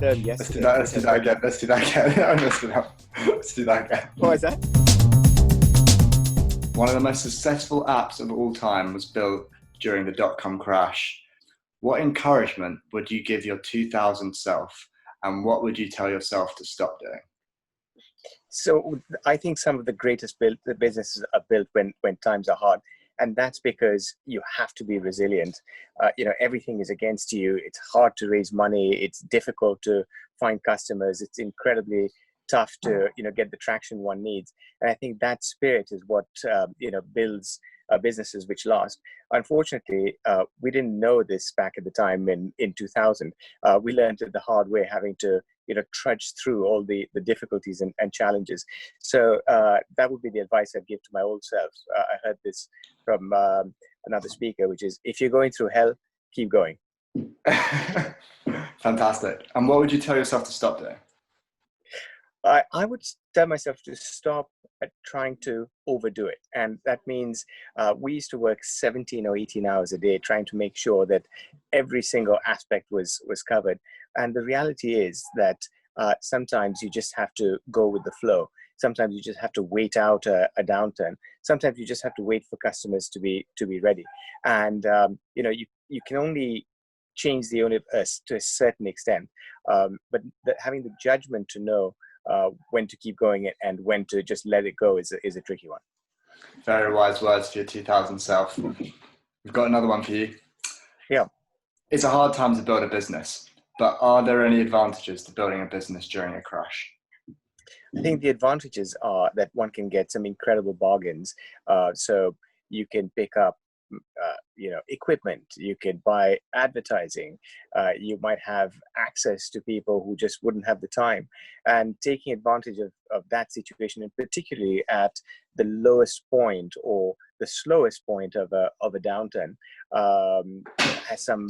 term Let's do yesterday. that. Let's do that again. Let's do that again. I messed it up. Let's do that again. What was that? One of the most successful apps of all time was built during the dot-com crash. What encouragement would you give your 2000 self, and what would you tell yourself to stop doing? So I think some of the greatest the businesses are built when times are hard. And that's because you have to be resilient. Everything is against you. It's hard to raise money. It's difficult to find customers. It's incredibly tough to, get the traction one needs. And I think that spirit is what, builds businesses which last. Unfortunately, we didn't know this back at the time in 2000. We learned it the hard way, having to trudge through all the difficulties and challenges. So that would be the advice I'd give to my old self. I heard this from another speaker, which is, if you're going through hell, keep going. Fantastic. And what would you tell yourself to stop doing? I would tell myself to stop at trying to overdo it. And that means we used to work 17 or 18 hours a day trying to make sure that every single aspect was covered. And the reality is that sometimes you just have to go with the flow. Sometimes you just have to wait out a downturn. Sometimes you just have to wait for customers to be ready. And you can only change the universe to a certain extent, but having the judgment to know when to keep going and when to just let it go is a tricky one. Very wise words for your 2000 self. We've got another one for you. Yeah. It's a hard time to build a business, but are there any advantages to building a business during a crash? I think the advantages are that one can get some incredible bargains. So you can pick up equipment, you could buy advertising, you might have access to people who just wouldn't have the time, and taking advantage of that situation, and particularly at the lowest point or the slowest point of a downturn, has some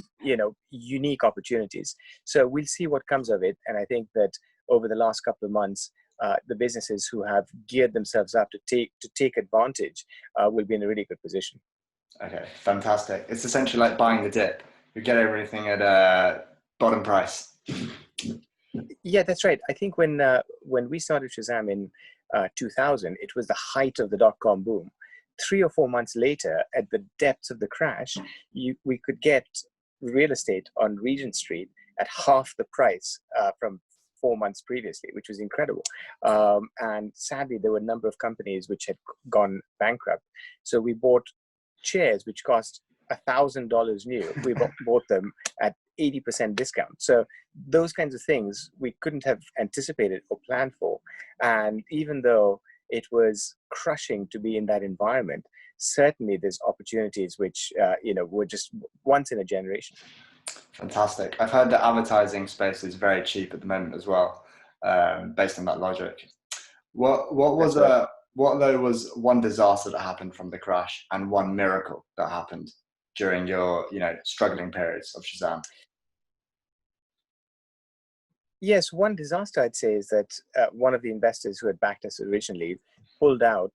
unique opportunities. So we'll see what comes of it, and I think that over the last couple of months, the businesses who have geared themselves up to take advantage will be in a really good position. Okay, fantastic. It's essentially like buying the dip. You get everything at a bottom price. Yeah, that's right. I think when we started Shazam in 2000, it was the height of the dot-com boom. 3 or 4 months later, at the depths of the crash, we could get real estate on Regent Street at half the price from 4 months previously, which was incredible. And sadly, there were a number of companies which had gone bankrupt. So we bought chairs which cost $1,000 new. We bought them at 80% discount. So those kinds of things we couldn't have anticipated or planned for. And even though it was crushing to be in that environment, certainly there's opportunities which were just once in a generation. Fantastic. I've heard that advertising space is very cheap at the moment as well, based on that logic. What though was one disaster that happened from the crash and one miracle that happened during your struggling periods of Shazam? Yes, one disaster I'd say is that one of the investors who had backed us originally pulled out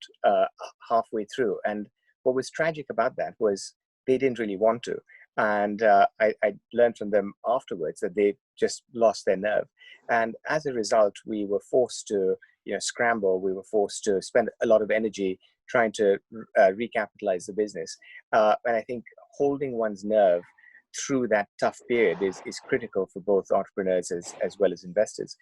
halfway through. And what was tragic about that was they didn't really want to. And I learned from them afterwards that they just lost their nerve. And as a result, we were forced to scramble. We were forced to spend a lot of energy trying to recapitalize the business. And I think holding one's nerve through that tough period is critical for both entrepreneurs as well as investors.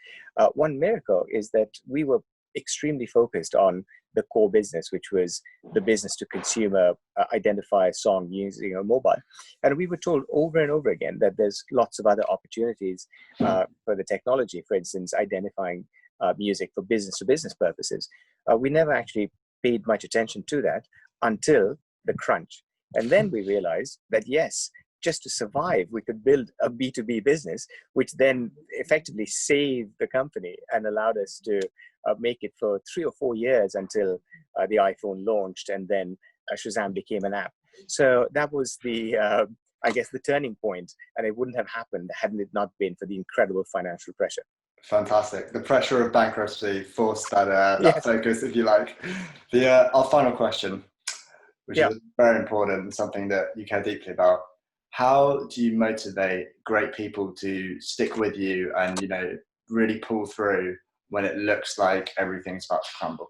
One miracle is that we were extremely focused on the core business, which was the business to consumer identify a song using a mobile. And we were told over and over again that there's lots of other opportunities for the technology, for instance, identifying music for business to business purposes. We never actually paid much attention to that until the crunch. And then we realized that, yes, just to survive, we could build a B2B business, which then effectively saved the company and allowed us to make it for 3 or 4 years until the iPhone launched, and then Shazam became an app. So that was the turning point, and it wouldn't have happened hadn't it not been for the incredible financial pressure. Fantastic. The pressure of bankruptcy forced that Yes. focus, if you like. Our final question, which is very important and something that you care deeply about. How do you motivate great people to stick with you and, really pull through when it looks like everything's about to crumble?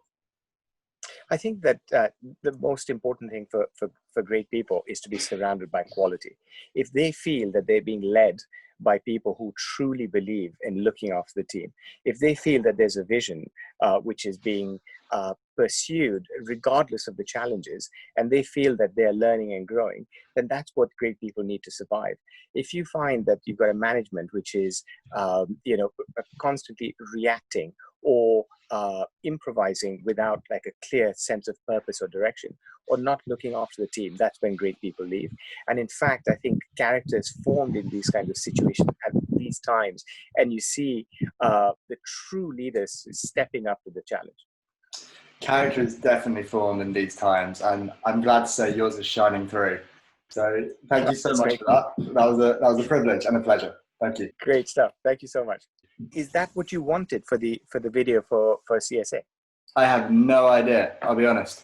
I think that the most important thing for great people is to be surrounded by quality. If they feel that they're being led by people who truly believe in looking after the team, if they feel that there's a vision which is being pursued regardless of the challenges, and they feel that they're learning and growing, then that's what great people need to survive. If you find that you've got a management which is, constantly reacting or improvising without like a clear sense of purpose or direction, or not looking after the team, that's when great people leave. And in fact, I think characters formed in these kinds of situations at these times, and you see the true leaders stepping up to the challenge. Character is definitely formed in these times, and I'm glad to say yours is shining through. So thank you so That's much great. for that. That was a privilege and a pleasure. Thank you. Great stuff. Thank you so much. Is that what you wanted for the video for CSA? I have no idea, I'll be honest.